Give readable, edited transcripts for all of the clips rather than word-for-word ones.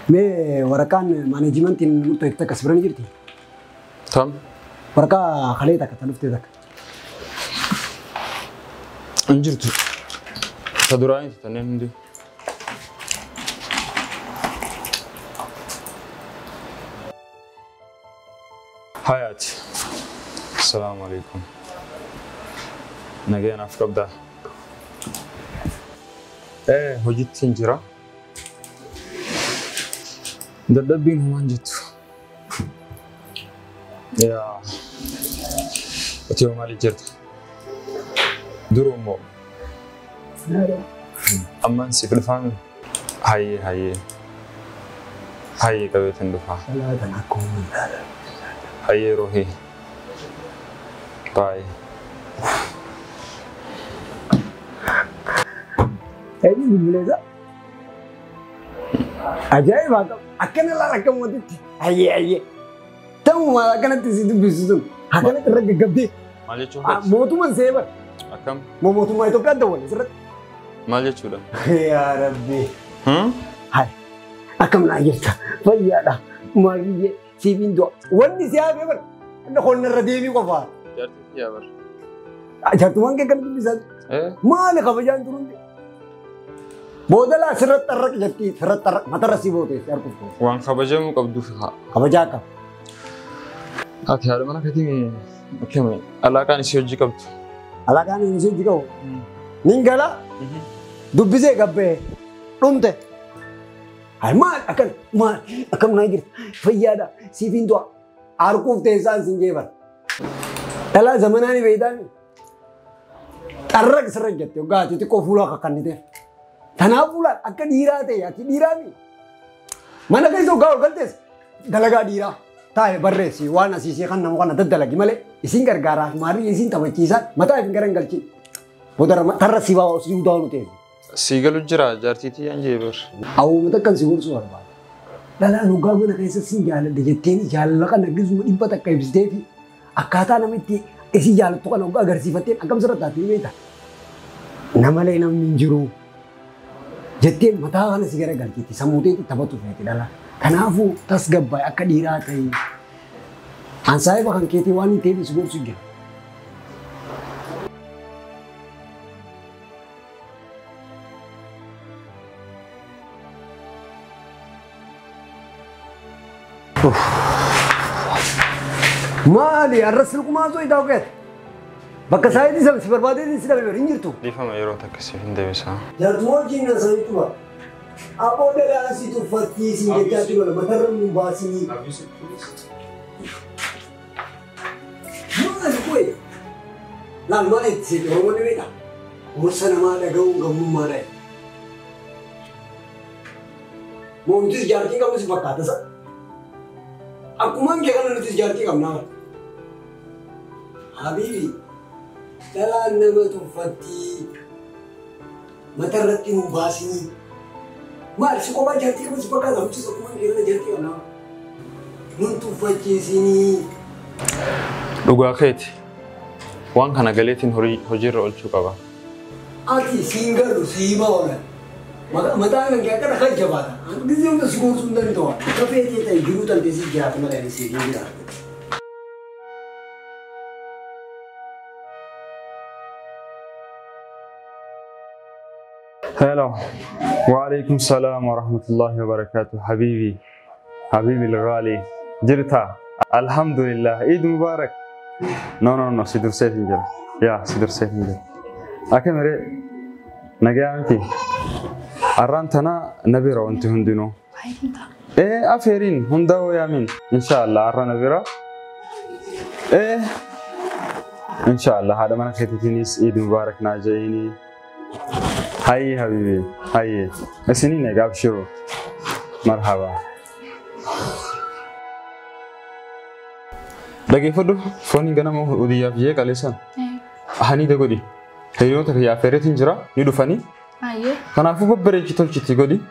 Me warakan management in murto ekta kasbran jirti. Tam. Waraka khale tak talufte tak. Anjirtu. Sadurain tanen ndi. Hayat. Assalamu alaikum. Nageen afkabda. Hojit sinjira. Dadhabbiin humaan jettu. Yaa. Ati yoo maaliif jirta? Duruu immoo. Ammaan siif dhufaan hayyee qabeetiin dhufaa. Hayyee rohii. Baay'ee. Ini bileza. Ajaib agam. Akan lah rakam mati. Aye. Tahu malah kan itu bisu. Akan itu rega gede. Malah coba. Mau tu mana sebar? Akam. Mau tu mana itu kan tahu ni serat. Malah coba. Ya Rabbi. Hai. Akam nak cerita. Bayar dah. Mari si bintu. Wani siapa ber? Anda corner rademi kau faham? Jatuh ya ber. Jatuh mana kan bisa? Mana kau berjalan turun? Bodala serat tarak jati serat tarak mata rasi bote yaar kusko wan khabajamu qabdu fiha khabaja ka ati hada mana kati keme alakan isi hojji qabdu alakan isi hojji ko ningala dubbise gabbe dunte ay ma akan naigir fayyada sifinto arkuf tesan singebar tala zamanani veidani tarak serat jati gati ti ko fula ka kanite Tanapulan akan dirate ya ki dirami. Mana kai so gaul galtes dalaga dira. Tai barre si wana si kan namu kan dadalagi male isin gargara mari isin tamakisan mata ifin garan galchi. Bodar tarra si bawa si udanu te. Sigalu jira jartiti anje ber. Au mata kan si bursu arba. Lala no gamu na kaisa sin jala de jetteni jala kan nagizu impata kai bisdefi. Akata namiti isi jala to kan agar sifatin akam serata timeta. Namale nam minjuru. Jadi mata kan segera ganti, samute itu tabat tu tidak lah. Kenapa tas gabbai akak diratai? Ansai bahkan keti wani tebi sebut sudah. Mali arrasul kumazo itu oke. Bakka saya di sana seberbadi di sini berinjir tu. Di fama euro tak kasih hindi bisa. Jatuh lagi nasi itu bah. Apa dah nasi tu fakir sini jatuh kalau matar membasi. Mana ni kue? Lalu mana sih orang mana beda? Masa nama ada gaung mana? Mau itu jarki kamu sepakat tak? Aku mang jangan itu jarki kamu nak. Habibi. Jalan nama tu Fatih, mata rati membahas ini. Mar, sekolah jati kamu sepakat, aku cakap kamu kira jati mana? Untuk Fatih sini. Duga kait, wang kana galetin hojir ol cukawa. Ati singar tu siapa orang? Mata yang kaya kan kerja bata. Gizi untuk sekolah sundar itu. Tapi itu tak jurutan desi jati mana yang sih dia. Hello. Waalaikumsalam warahmatullahi wabarakatuh. Habibi الغالي. Jirta. Alhamdulillah. Eid Mubarak. No. Sidur safe injil. Ya, sidur safe injil. Ake mere nagayanti. Arrantana nabira wanti hundino. Aferin hundawo yamin. Inshallah arra nabira. Inshallah hada mana khetitinis Eid Mubarak najaini. Hai Habibi, hai. Sini nih gabshiro. Marhaba. Lagi foto, phone gana mau udah ya kalisan. Hani deh godi. Hero tak ya feretin jera, ni dufani? Aye. Karena aku beberapa citi godi.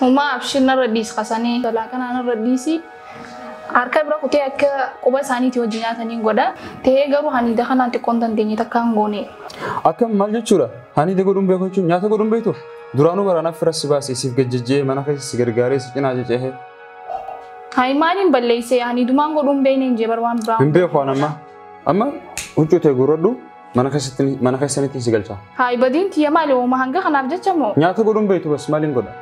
Uma abshin na radis kasani. Soalnya kan anak radisi. Arka berapa kutu ya ke koba sani tiwa jinya tani goda. Teh garu hani dah kan nanti konten tinggi tak kanggone. Akam malju cura. Hani deh godum beko nyata godum beto. Duraanuu waraana firassi baasee siif gajjajjee mana keessa si gargaaree si cinaa jecehee. Hai maaliin balleessee ani dumaan godhuun beekne hin jebar waan biraa. Hin beeku amma huccuu ta'e gurradhu mana keessanitti si galcha. Hai badiin tiyya maali ooma hanga kanaaf jecha moo? Nyaata godhuun beektu bas maaliin godha?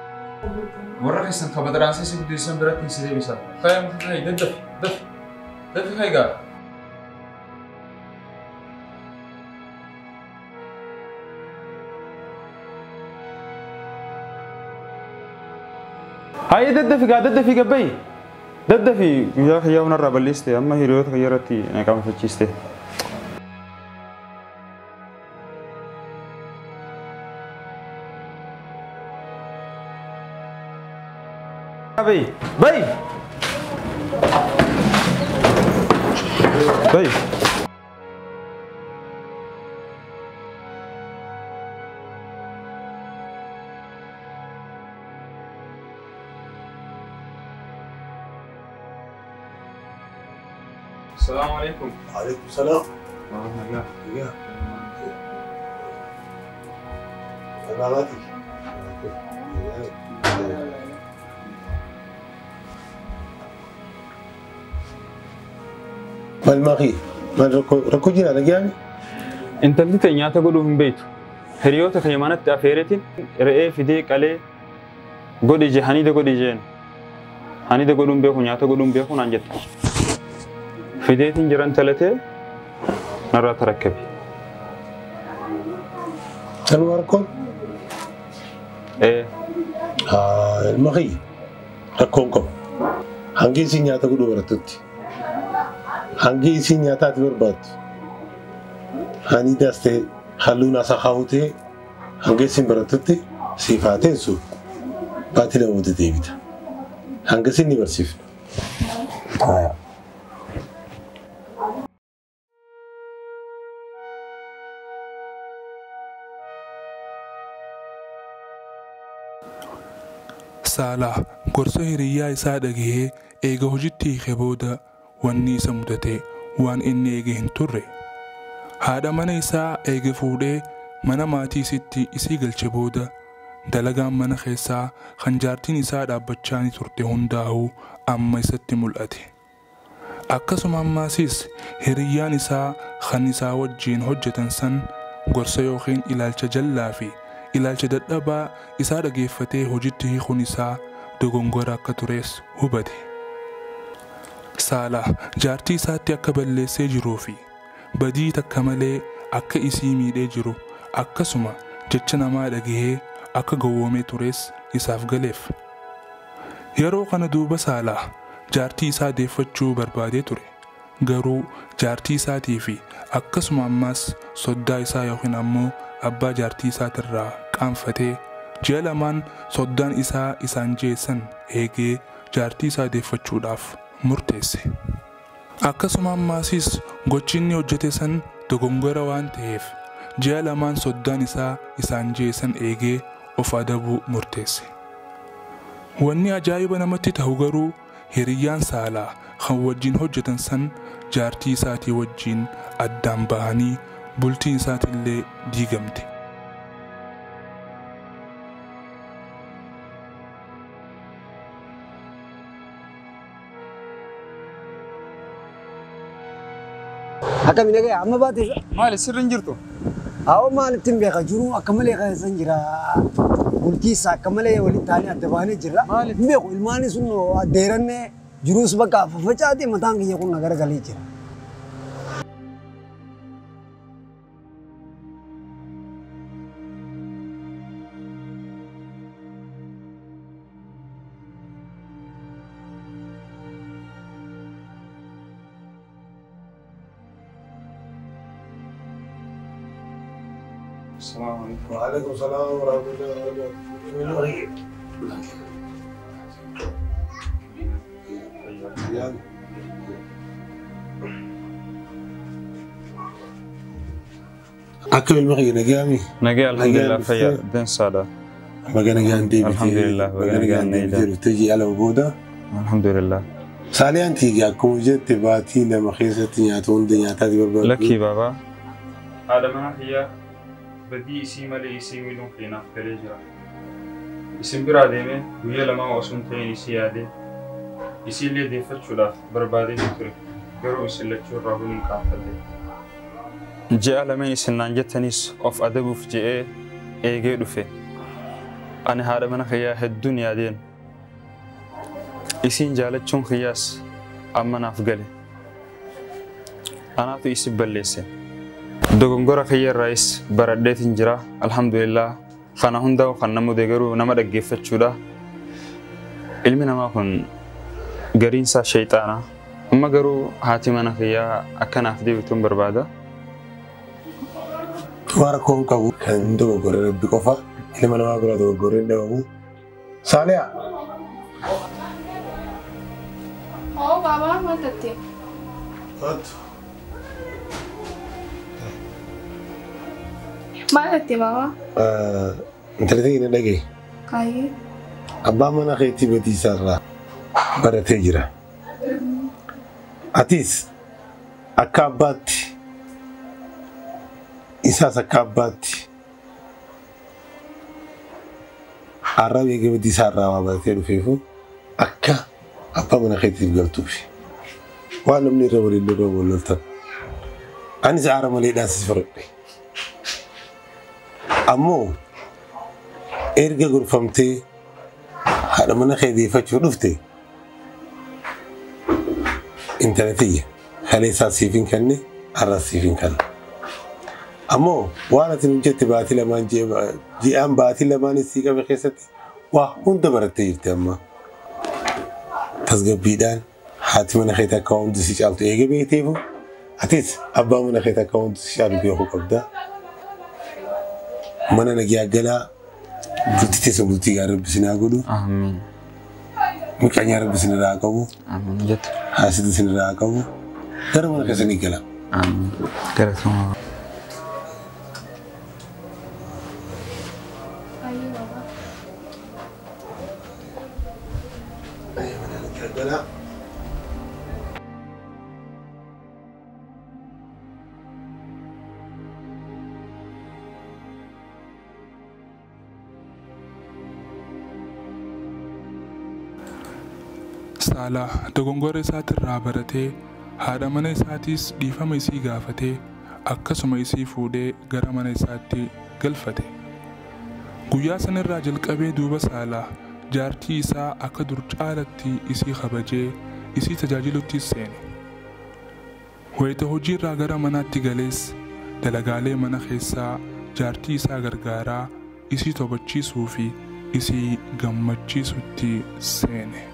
Warra keessan kabadaraasee si guddeessan biratti si deebisa. Kaayaa daddafi kaayigaa. Hai daddafi gabbai. Daddafi guyyaa kiyyaa hunarraa balleessite amma hiriyoota kiyya irratti naqaamafachiiste. Bai. السلام عليكم. وعليكم السلام. ورحمة الله. يا سلاماتك. ما الماغي؟ ما ركو جينا رجعني؟ انت اللي تنيا تقولوا من بيته. هريوتك يمانت أفيرتين رأي في ديك عليه قولي جي هني ده قولي جين. هني ده قولون بيكون يا تقولون بيكون عنجت. فيديتين جران ثلاثة نرى تركبي. شنو ركون؟ إيه. الماغي ركونكم. هنجي سينيا تقولوا برتوتي. هنجي سينيا تاتي بربات. هني داسته حلونا سخاوتي. هنجي سين برتوتي. صفاتين سو. باتلا ودتي بيتا. هنجي سيني برسيف. Saalaa gorsa hiriyyaa isaa dhagahee eega hojiitti hiikee booda wanni isa mudate waan inni eege hin turre. Haadha mana isaa eege fuudhee mana maatii isitti isii galche booda dalagaan mana keessaa kan jaartiin isaa dhaabbachaa turte hundaa'uu amma isatti mul'ate. Akkasuma ammaasiis hiriyyaan isaa kan isaa wajjiin hojjetan san gorsa yookiin ilaalcha jallaa fi ilaalcha dadhabaa isaa dhageeffatee hojiitti hiikuun isaa dogongora akka tures hubate. Saalaa jaartii isaatti akka balleessee jiruu fi badii takka malee akka isii miidhee jiru akkasuma jecha namaa dhagahee akka gowwoomee tures isaaf galeef. Yeroo kana duuba Saalaa jaartii isaa deeffachuu barbaadee ture. Garuu jaartii isaatii fi akkasuma ammaas soddaa isaa yookiin ammoo abbaa jaartii isaatirraa qaanfatee ji'a lamaan soddaan isaa isaan jeessan eegee jaartii isaa deeffachuudhaaf murteesse. Akkasuma ammaasiis gochi inni hojjete san dogongora waan ta'eef ji'a lamaan soddaan isaa isaan jeessan eegee of adabuu murteesse. Wanni ajaa'iba namatti ta'u garuu hiriyyaan Saalaa kan wajjin hojjetan san jaartii isaatii wajjin addaan bahanii bultiin isaatillee diigamte. Akka mina gaya amma baate Maali sirriin jirtu? awo maalittiin beeka jiru akka malee keessan jira bultiisa akka malee walitti taanii adda baanee jirra. Hin beeku ilmaani sun deerannee jiruus bakka facaatee mataan kiyya kun nagara galee jira. السلام عليكم. وعليكم السلام ورحمة الله وبركاته. أكل المغي نجامي. نجي الحمد لله فيا دين سادة. بقى نجان دي. الحمد لله بقى نجان دي. تجي على وجوده. الحمد لله. سالي أنتي أكون جت باتي لما خيست نياتون دنياتي بربر. لكي بابا. هذا ما هي بدي اسم ملي اسم ملون خينا في كليجرا. isin biraa deemee guyyaa lamaa osoo hin ta'in isii yaadee isiillee deeffachuudhaaf barbaadee ture garuu isin lachuu irraa huniin kaafadhe. Ji'a lameen isin naan jettanis of adabuuf je'ee eegee dhufe. Ani haadha mana kiyyaa hedduun yaadeen. Isiin jaalachuun kiyyaas amma naaf gale. Anaatu isi balleesse. Dogongora kiyya irraayis baradheetiin jira. Alhamdulillah. Kana hundaa'u kan nama garuu nama dhaggeeffachuudha. Ilmi namaa kun gariinsaa shayxaana. Amma garuu haati mana kiyyaa akkanaaf deebituun barbaada. Waan rakkoon qabu kan dogoggoree rabbi qofa ilma namaa bira dogoggoree dhabamu. Saaliyaa. Oh, Baba, maal tattee? Maal tattee, Baba? Intalli ta'e na dhagee. Kaayee. Abbaan mana keetii badiisaa irraa baratee jira. Atis akka abbaatti isaas akka abbaatti har'a beekee badiisaa irraa waa baratee dhufeefu akka abbaa mana keetiif galtuufi. Waan namni irra waliin dhodhoo walloltan. Anis aara maleedhaan si fudhadhe. Ammoo erga gorfamtee haadha mana kee deeffachuu dhufte intalatiyya haleessaa siif hin kenne har'as siif hin kenne. Ammoo waan ati nu jette baatii lamaan ji'aan baatii lamaanis sii qabe keessatti waa hunda barattee jirti amma. Tasgabbiidhaan haati mana keetii akka hundi si caaltu eegee beekteefu atis abbaa mana keetii akka hundi si caalu beekuu qabda. Mana nagaa galaa bultii teessoo bultii gaarii rabbisinaa godhu. Amiin. Miqaanyaa rabbisinirraa qabu. Amiin jettu. Haasidisinirraa qabu. Gara mana keessanii gala. Amiin. Gara sama. Saalaa dogongora isaatirraa baratee haadha mana isaatiis dhiifama isii gaafatee akkasuma isii fuudhee gara mana isaatti galfate. Guyyaa sanarraa jalqabee duuba Saalaa jaartii isaa akka dur caalatti isii kabajee isii tajaajiluttis seene. Wayita hojiirraa gara manaatti galees dalagaalee mana keessaa jaartii isaa gargaaraa isii tobachiisuu fi isii gammachiisutti seene.